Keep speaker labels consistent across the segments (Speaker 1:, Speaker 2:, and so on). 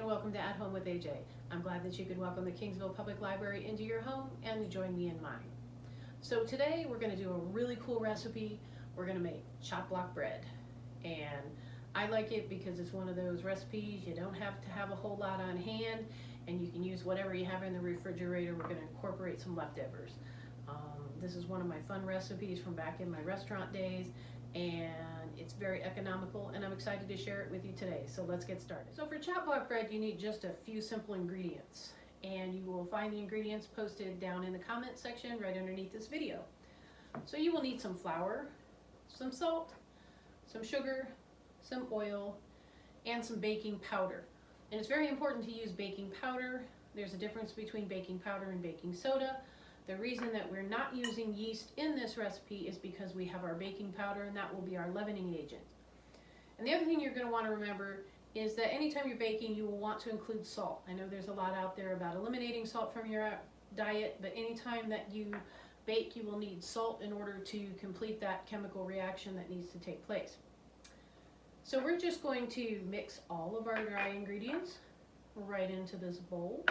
Speaker 1: welcome to At Home with AJ. I'm glad that you could welcome the Kingsville Public Library into your home and join me in mine. So today we're going to do a really cool recipe. We're going to make chopped block bread. And I like it because it's one of those recipes you don't have to have a whole lot on hand, and you can use whatever you have in the refrigerator. We're going to incorporate some leftovers. This is one of my fun recipes from back in my restaurant days, and it's very economical, and I'm excited to share it with you today. So let's get started. So for chopped block bread, you need just a few simple ingredients, and you will find the ingredients posted down in the comment section right underneath this video. So you will need some flour, some salt, some sugar, some oil, and some baking powder. And it's very important to use baking powder. There's a difference between baking powder and baking soda. The reason that we're not using yeast in this recipe is because we have our baking powder, and that will be our leavening agent. And the other thing you're going to want to remember is that anytime you're baking, you will want to include salt. I know there's a lot out there about eliminating salt from your diet, but anytime that you bake, you will need salt in order to complete that chemical reaction that needs to take place. So we're just going to mix all of our dry ingredients right into this bowl.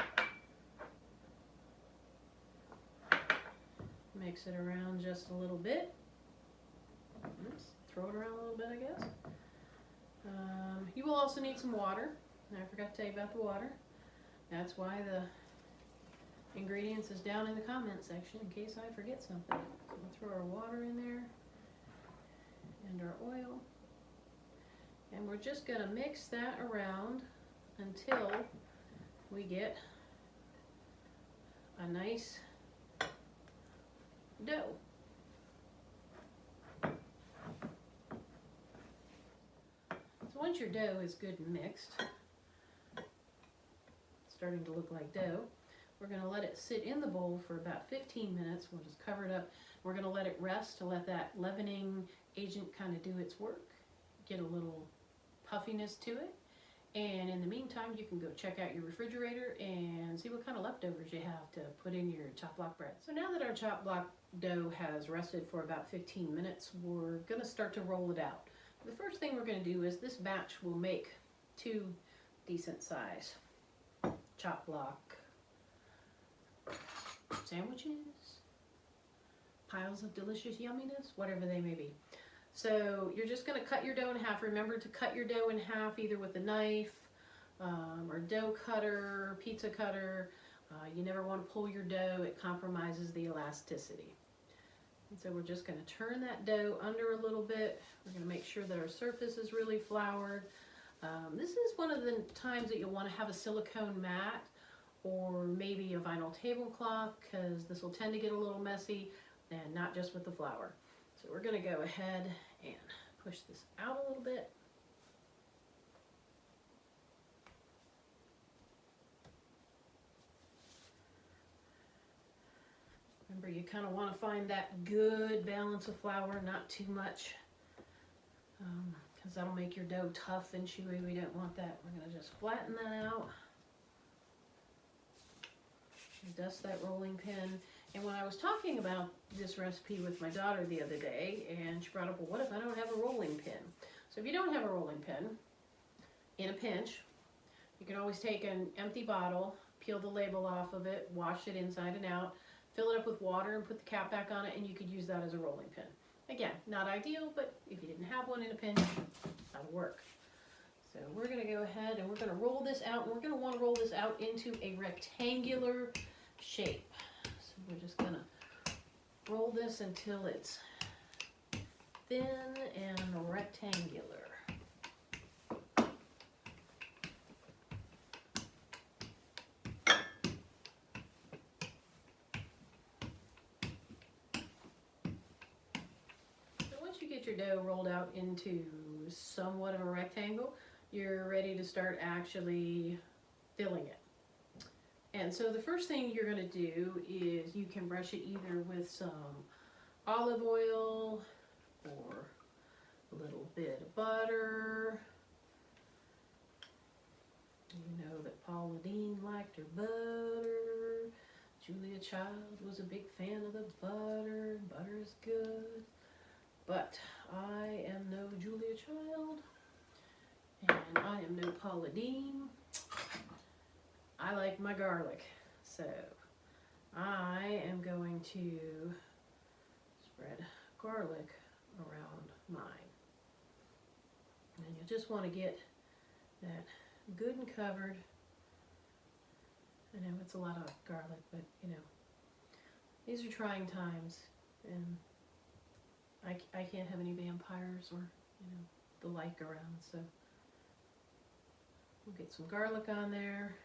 Speaker 1: Mix it around just a little bit. Oops, throw it around a little bit, I guess. You will also need some water. I forgot to tell you about the water. That's why the ingredients is down in the comment section in case I forget something. So we'll throw our water in there and our oil. And we're just going to mix that around until we get a nice dough. So once your dough is good and mixed, starting to look like dough, we're going to let it sit in the bowl for about 15 minutes. We'll just cover it up. We're going to let it rest to let that leavening agent kind of do its work, get a little puffiness to it. And in the meantime, you can go check out your refrigerator and see what kind of leftovers you have to put in your chopped block bread. So now that our chopped block dough has rested for about 15 minutes, we're going to start to roll it out. The first thing we're going to do is this batch will make 2 decent size chopped block sandwiches, piles of delicious yumminess, whatever they may be. So you're just going to cut your dough in half. Remember to cut your dough in half either with a knife or dough cutter, pizza cutter. You never want to pull your dough. It compromises the elasticity. And so we're just going to turn that dough under a little bit. We're going to make sure that our surface is really floured. This is one of the times that you'll want to have a silicone mat or maybe a vinyl tablecloth, because this will tend to get a little messy, and not just with the flour. So we're going to go ahead and push this out a little bit. Remember, you kind of want to find that good balance of flour, not too much, because that'll make your dough tough and chewy. We don't want that. We're going to just flatten that out. Dust that rolling pin. And when I was talking about this recipe with my daughter the other day, and she brought up, well, what if I don't have a rolling pin? So if you don't have a rolling pin, in a pinch, you can always take an empty bottle, peel the label off of it, wash it inside and out, fill it up with water and put the cap back on it, and you could use that as a rolling pin. Again, not ideal, but if you didn't have one in a pinch, that'll work. So we're going to go ahead and we're going to roll this out, and we're going to want to roll this out into a rectangular shape. So we're just going to roll this until it's thin and rectangular. So once you get your dough rolled out into somewhat of a rectangle, you're ready to start actually filling it. And so the first thing you're going to do is you can brush it either with some olive oil or a little bit of butter. You know that Paula Deen liked her butter. Julia Child was a big fan of the butter. Butter is good. But I am no Julia Child, and I am no Paula Deen. I like my garlic. So I am going to spread garlic around mine. And you just want to get that good and covered. I know it's a lot of garlic, but you know, these are trying times, and I can't have any vampires or, you know, the like around, so we'll get some garlic on there.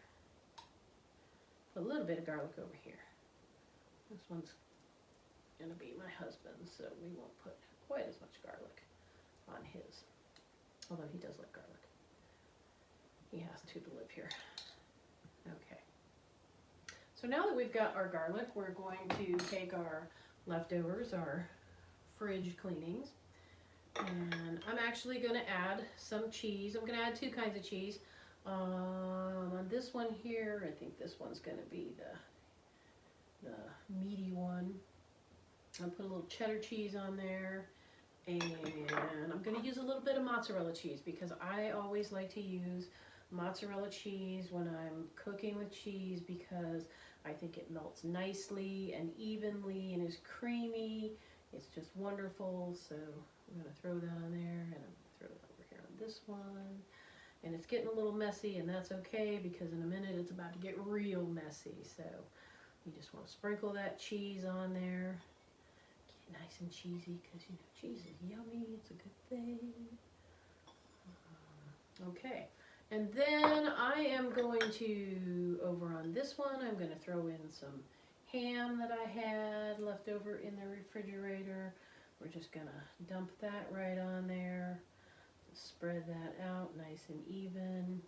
Speaker 1: Put a little bit of garlic over here. This one's gonna be my husband's, so we won't put quite as much garlic on his, although he does like garlic. He has to live here. Okay. So now that we've got our garlic, we're going to take our leftovers, our fridge cleanings, and I'm actually going to add some cheese. I'm going to add two kinds of cheese. On this one here, I think this one's going to be the meaty one. I'll put a little cheddar cheese on there, and I'm going to use a little bit of mozzarella cheese because I always like to use mozzarella cheese when I'm cooking with cheese because I think it melts nicely and evenly and is creamy. It's just wonderful. So I'm going to throw that on there, and I'm going to throw it over here on this one. And it's getting a little messy, and that's okay because in a minute it's about to get real messy. So you just want to sprinkle that cheese on there. Get it nice and cheesy because, you know, cheese is yummy. It's a good thing. Okay. And then I am going to, over on this one, I'm going to throw in some ham that I had left over in the refrigerator. We're just going to dump that right on there. Spread that out nice and even.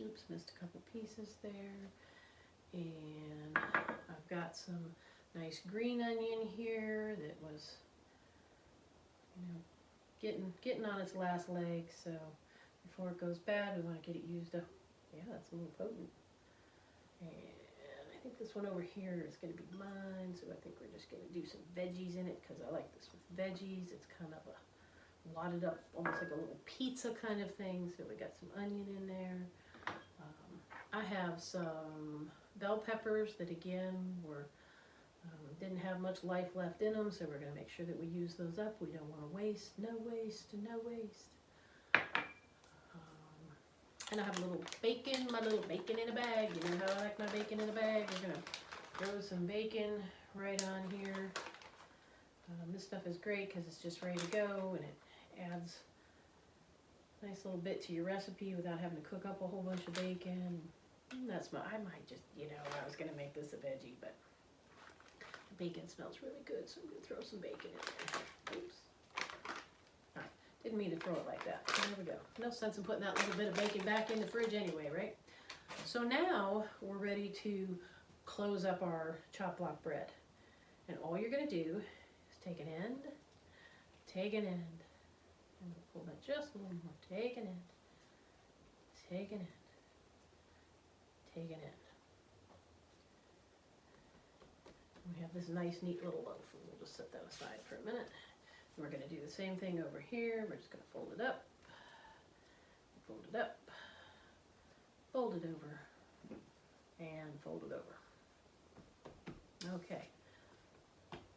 Speaker 1: Oops, missed a couple pieces there. And I've got some nice green onion here that was, you know, getting on its last leg, so before it goes bad, we want to get it used up. Yeah, that's a little potent. And I think this one over here is going to be mine, so I think we're just going to do some veggies in it because I like this with veggies. It's kind of a wadded up, almost like a little pizza kind of thing. So we got some onion in there. I have some bell peppers that again were didn't have much life left in them, so we're going to make sure that we use those up. We don't want to waste. No waste, no waste. And I have a little bacon, my little bacon in a bag. You know how I like my bacon in a bag? We're going to throw some bacon right on here. This stuff is great because it's just ready to go, and it adds a nice little bit to your recipe without having to cook up a whole bunch of bacon. That's my, I might just, you know, I was going to make this a veggie, but the bacon smells really good, so I'm going to throw some bacon in there. Oops. Didn't mean to throw it like that. There we go. No sense in putting that little bit of bacon back in the fridge anyway, right? So now we're ready to close up our chopped block bread. And all you're going to do is take an end, and pull that just a little more. Take an end, take an end, take an end. And we have this nice, neat little loaf, and we'll just set that aside for a minute. And we're going to do the same thing over here. We're just going to fold it up, fold it up, fold it over, and fold it over. Okay,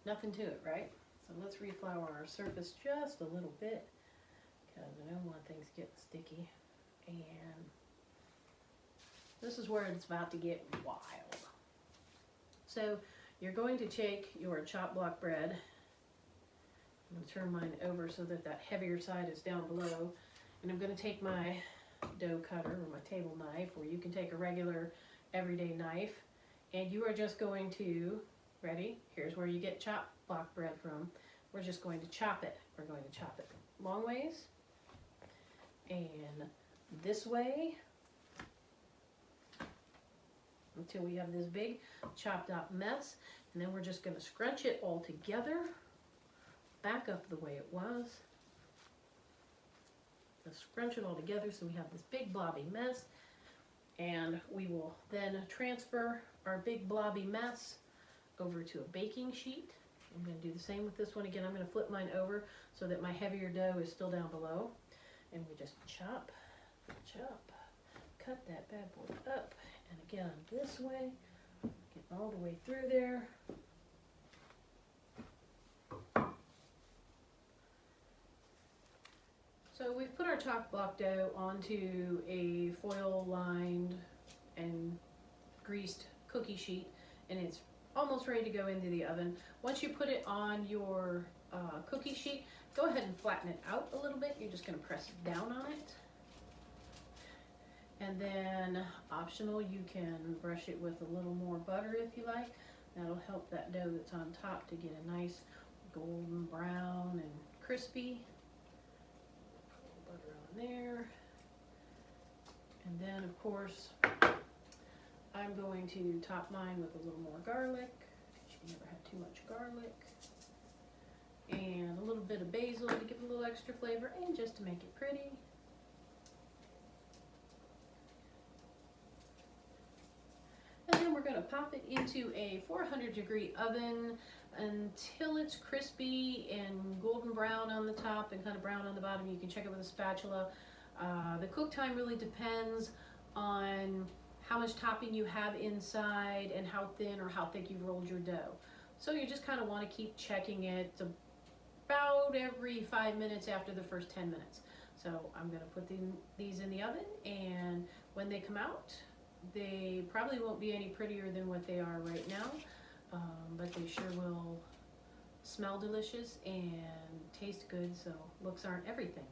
Speaker 1: nothing to it, right? So let's reflour our surface just a little bit because I don't want things getting sticky. And this is where it's about to get wild. So you're going to take your chopped block bread. I'm going to turn mine over so that that heavier side is down below. And I'm going to take my dough cutter or my table knife, or you can take a regular everyday knife. And you are just going to, ready? Here's where you get chopped block bread from. We're just going to chop it. We're going to chop it long ways and this way until we have this big chopped up mess. And then we're just going to scrunch it all together. Back up the way it was. Let's scrunch it all together so we have this big blobby mess. And we will then transfer our big blobby mess over to a baking sheet. I'm going to do the same with this one again. I'm going to flip mine over so that my heavier dough is still down below. And we just chop, chop, cut that bad boy up, And again, this way, get all the way through there. So we've put our chopped block dough onto a foil-lined and greased cookie sheet, and it's almost ready to go into the oven. Once you put it on your cookie sheet, go ahead and flatten it out a little bit. You're just going to press down on it. And then, optional, you can brush it with a little more butter if you like. That'll help that dough that's on top to get a nice golden brown and crispy. Butter on there. And then, of course, I'm going to top mine with a little more garlic. You should never have too much garlic. And a little bit of basil to give a little extra flavor and just to make it pretty. And then we're going to pop it into a 400-degree oven until it's crispy and golden brown on the top and kind of brown on the bottom. You can check it with a spatula. The cook time really depends on how much topping you have inside and how thin or how thick you've rolled your dough. So you just kind of want to keep checking it about every 5 minutes after the first 10 minutes. So I'm going to put these in the oven, and when they come out, they probably won't be any prettier than what they are right now, but they sure will smell delicious and taste good, so looks aren't everything.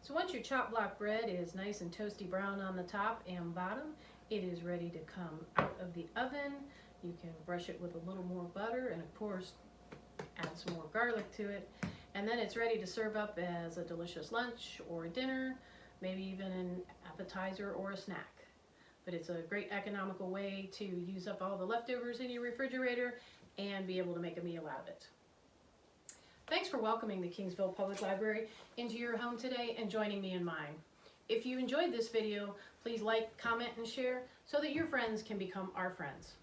Speaker 1: So once your chopped block bread is nice and toasty brown on the top and bottom, it is ready to come out of the oven. You can brush it with a little more butter and, of course, add some more garlic to it. And then it's ready to serve up as a delicious lunch or a dinner, maybe even an appetizer or a snack. But it's a great economical way to use up all the leftovers in your refrigerator and be able to make a meal out of it. Thanks for welcoming the Kingsville Public Library into your home today and joining me in mine. If you enjoyed this video, please like, comment, and share so that your friends can become our friends.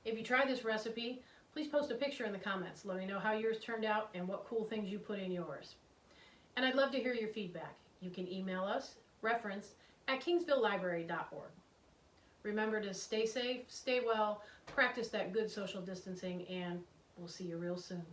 Speaker 1: If you try this recipe, please post a picture in the comments. Let me know how yours turned out and what cool things you put in yours. And I'd love to hear your feedback. You can email us, reference@kingsvillelibrary.org. Remember to stay safe, stay well, practice that good social distancing, and we'll see you real soon.